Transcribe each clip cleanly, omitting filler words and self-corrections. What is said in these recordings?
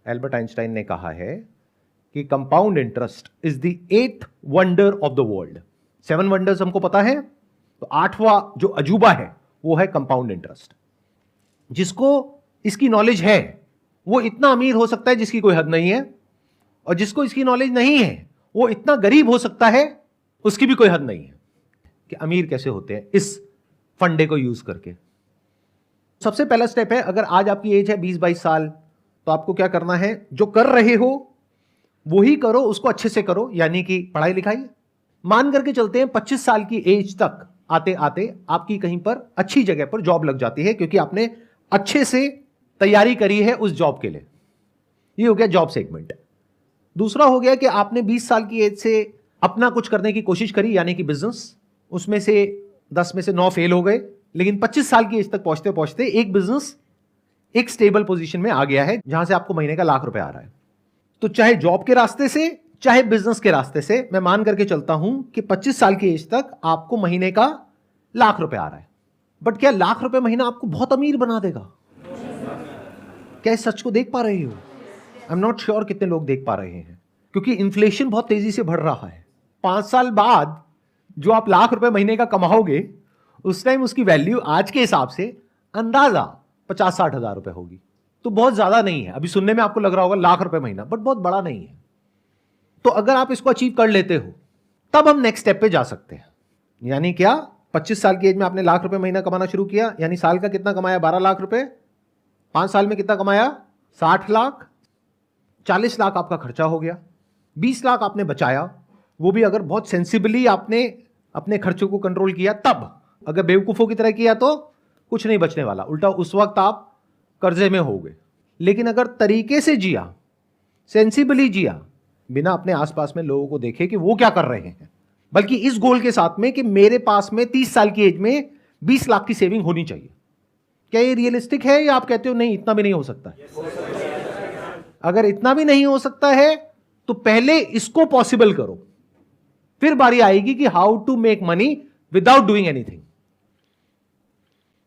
Albert Einstein ने कहा है कि compound interest is the 8th wonder of the world. 7 wonders हमको पता है, तो 8वां जो अजूबा है वो है कंपाउंड इंटरेस्ट। जिसको इसकी नॉलेज है वो इतना अमीर हो सकता है जिसकी कोई हद नहीं है, और जिसको इसकी नॉलेज नहीं है वो इतना गरीब हो सकता है उसकी भी कोई हद नहीं है। कि अमीर कैसे होते हैं इस फंडे को यूज करके। सबसे पहला स्टेप है, अगर आज आपकी एज है 20-22 साल, तो आपको क्या करना है, जो कर रहे हो वही करो, उसको अच्छे से करो, यानी कि पढ़ाई लिखाई। मान करके चलते हैं 25 साल की एज तक आते आते आपकी कहीं पर अच्छी जगह पर जॉब लग जाती है, क्योंकि आपने अच्छे से तैयारी करी है उस जॉब के लिए। ये हो गया जॉब सेगमेंट। दूसरा हो गया कि आपने 20 साल की एज से अपना कुछ करने की कोशिश करी, यानी कि बिजनेस। उसमें से 10 में से 9 फेल हो गए, लेकिन 25 साल की एज तक पहुंचते पहुंचते एक बिजनेस एक स्टेबल पोजीशन में आ गया है, जहां से आपको महीने का ₹1,00,000 आ रहा है। तो चाहे जॉब के रास्ते से चाहे बिजनेस के रास्ते से, मैं मान करके चलता हूं कि 25 साल की एज तक आपको महीने का ₹1,00,000 आ रहा है। बट क्या ₹1,00,000 महीना आपको बहुत अमीर बना देगा? क्या इस सच को देख पा रहे हो? आई एम नॉट श्योर कितने लोग देख पा रहे हैं, क्योंकि इन्फ्लेशन बहुत तेजी से बढ़ रहा है। 5 साल बाद जो आप ₹1,00,000 महीने का कमाओगे, उस टाइम उसकी वैल्यू आज के हिसाब से अंदाजा 50-60 हजार रुपए होगी। तो बहुत ज्यादा नहीं है। अभी सुनने में आपको लग रहा होगा ₹1,00,000 महीना, बट बहुत बड़ा नहीं है। तो अगर आप इसको अचीव कर लेते हो, तब हम नेक्स्ट स्टेप पे जा सकते हैं। यानी क्या, 25 साल की एज में आपने ₹1,00,000 महीना कमाना शुरू किया, यानी साल का कितना कमाया? ₹12,00,000। 5 साल में कितना कमाया? 60 लाख। 40 लाख आपका खर्चा हो गया। 20 लाख आपने बचाया, वो भी अगर बहुत सेंसिबली आपने अपने खर्चों को कंट्रोल किया तब। अगर बेवकूफों की तरह किया तो कुछ नहीं बचने वाला, उल्टा उस वक्त आप कर्जे में होगे। लेकिन अगर तरीके से जिया, सेंसिबली जिया, बिना अपने आसपास में लोगों को देखे कि वो क्या कर रहे हैं, बल्कि इस गोल के साथ में कि मेरे पास में 30 साल की एज में 20 लाख की सेविंग होनी चाहिए, क्या ये रियलिस्टिक है, या आप कहते हो नहीं इतना भी नहीं हो सकता है? अगर इतना भी नहीं हो सकता है तो पहले इसको पॉसिबल करो, फिर बारी आएगी कि how to make money without doing anything.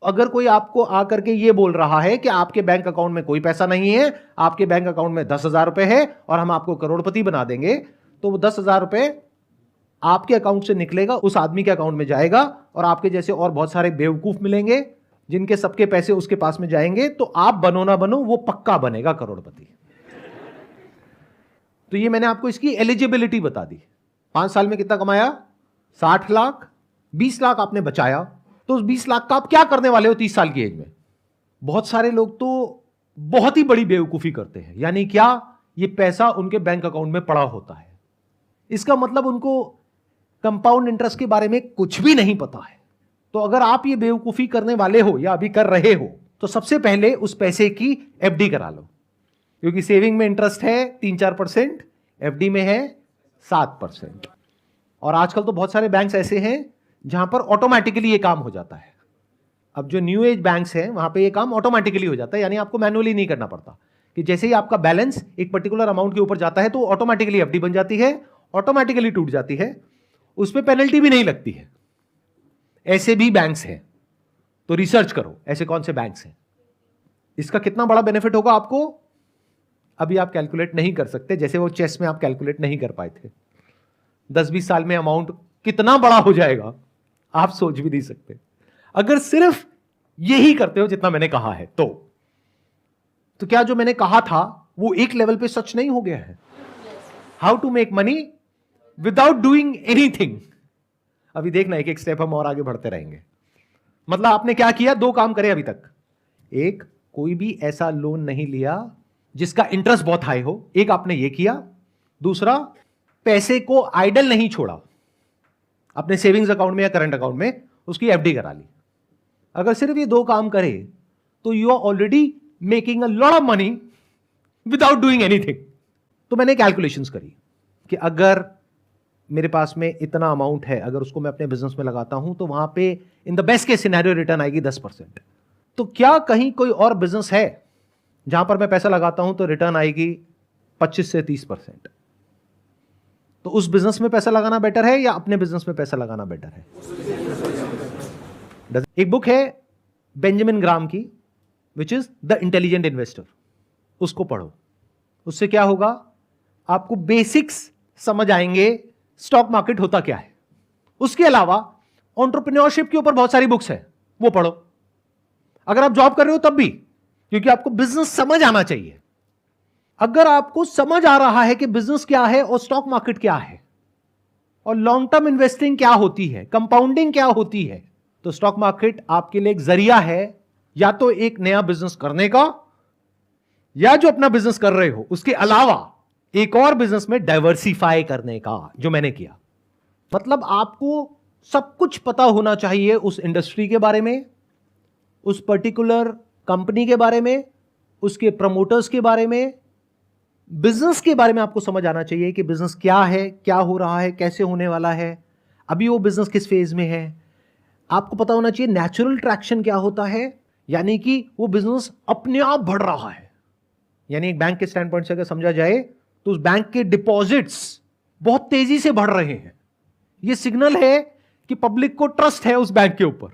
अगर कोई आपको आकर के ये बोल रहा है कि आपके बैंक अकाउंट में कोई पैसा नहीं है, आपके बैंक अकाउंट में 10,000 रुपए है और हम आपको करोड़पति बना देंगे, तो वो 10,000 रुपए आपके अकाउंट से निकलेगा, उस आदमी के अकाउंट में जाएगा, और आपके जैसे और बहुत सारे बेवकूफ मिलेंगे जिनके सबके पैसे उसके पास में जाएंगे। तो आप बनो ना बनो, वो पक्का बनेगा करोड़पति। तो ये मैंने आपको इसकी एलिजिबिलिटी बता दी। 5 साल में कितना कमाया? 60 लाख। 20 लाख आपने बचाया, तो उस 20 लाख का आप क्या करने वाले हो 30 साल की एज में? बहुत सारे लोग तो बहुत ही बड़ी बेवकूफी करते हैं। यानी क्या, ये पैसा उनके बैंक अकाउंट में पड़ा होता है। इसका मतलब उनको कंपाउंड इंटरेस्ट के बारे में कुछ भी नहीं पता है। तो अगर आप ये बेवकूफी करने वाले हो या अभी कर रहे हो, तो सबसे पहले उस पैसे की एफडी करा लो, क्योंकि सेविंग में इंटरेस्ट है 3-4%, एफडी में है 7%। और आजकल तो बहुत सारे बैंक्स ऐसे हैं जहां पर ऑटोमेटिकली ये काम हो जाता है। अब जो न्यू एज बैंक्स हैं वहां पे ये काम ऑटोमेटिकली हो जाता है, यानी आपको मैनुअली नहीं करना पड़ता, कि जैसे ही आपका बैलेंस एक पर्टिकुलर अमाउंट के ऊपर जाता है तो ऑटोमेटिकली एफडी बन जाती है, ऑटोमेटिकली टूट जाती है, उस पर पेनल्टी भी नहीं लगती है। ऐसे भी बैंक्स हैं, तो रिसर्च करो ऐसे कौन से बैंक्स हैं। इसका कितना बड़ा बेनिफिट होगा आपको, अभी आप कैलकुलेट नहीं कर सकते, जैसे वो चेस में आप कैलकुलेट नहीं कर पाए थे। 10-20 साल में अमाउंट कितना बड़ा हो जाएगा आप सोच भी नहीं सकते, अगर सिर्फ यही करते हो जितना मैंने कहा है। तो क्या जो मैंने कहा था वो एक लेवल पे सच नहीं हो गया है? How to make money without doing anything. अभी देखना, एक एक स्टेप हम और आगे बढ़ते रहेंगे। मतलब आपने क्या किया, 2 काम करे अभी तक। एक, कोई भी ऐसा लोन नहीं लिया जिसका इंटरेस्ट बहुत हाई हो, एक आपने ये किया। दूसरा, पैसे को आइडल नहीं छोड़ा, अपने सेविंग्स अकाउंट में या करंट अकाउंट में उसकी एफडी करा ली। अगर सिर्फ ये 2 काम करे तो you are already making a lot of money without doing anything. तो मैंने कैलकुलेशंस करी कि अगर मेरे पास में इतना अमाउंट है, अगर उसको मैं अपने बिजनेस में लगाता हूं तो वहां पे in the best case scenario return आएगी 10%। तो क्या कहीं कोई और बिजनेस है जहां पर मैं पैसा लगाता हूं तो रिटर्न आएगी 25 से 30%? तो उस बिजनेस में पैसा लगाना बेटर है या अपने बिजनेस में पैसा लगाना बेटर है? एक बुक है बेंजामिन ग्राम की, which is the intelligent investor, उसको पढ़ो। उससे क्या होगा, आपको बेसिक्स समझ आएंगे, स्टॉक मार्केट होता क्या है। उसके अलावा एंटरप्रेन्योरशिप के ऊपर बहुत सारी बुक्स है, वो पढ़ो। अगर आप जॉब कर रहे हो तब भी, क्योंकि आपको बिजनेस समझ आना चाहिए। अगर आपको समझ आ रहा है कि बिजनेस क्या है और स्टॉक मार्केट क्या है और लॉन्ग टर्म इन्वेस्टिंग क्या होती है, कंपाउंडिंग क्या होती है, तो स्टॉक मार्केट आपके लिए एक जरिया है, या तो एक नया बिजनेस करने का, या जो अपना बिजनेस कर रहे हो उसके अलावा एक और बिजनेस में डाइवर्सिफाई करने का, जो मैंने किया। मतलब आपको सब कुछ पता होना चाहिए उस इंडस्ट्री के बारे में, उस पर्टिकुलर कंपनी के बारे में, उसके प्रमोटर्स के बारे में, बिजनेस के बारे में आपको समझ आना चाहिए कि बिजनेस क्या है, क्या हो रहा है, कैसे होने वाला है, अभी वो बिजनेस किस फेज में है। आपको पता होना चाहिए नेचुरल ट्रैक्शन क्या होता है, यानी कि वो बिजनेस अपने आप बढ़ रहा है। यानी एक बैंक के स्टैंड पॉइंट से अगर समझा जाए तो उस बैंक के डिपॉजिट्स बहुत तेजी से बढ़ रहे हैं, ये सिग्नल है कि पब्लिक को ट्रस्ट है उस बैंक के ऊपर।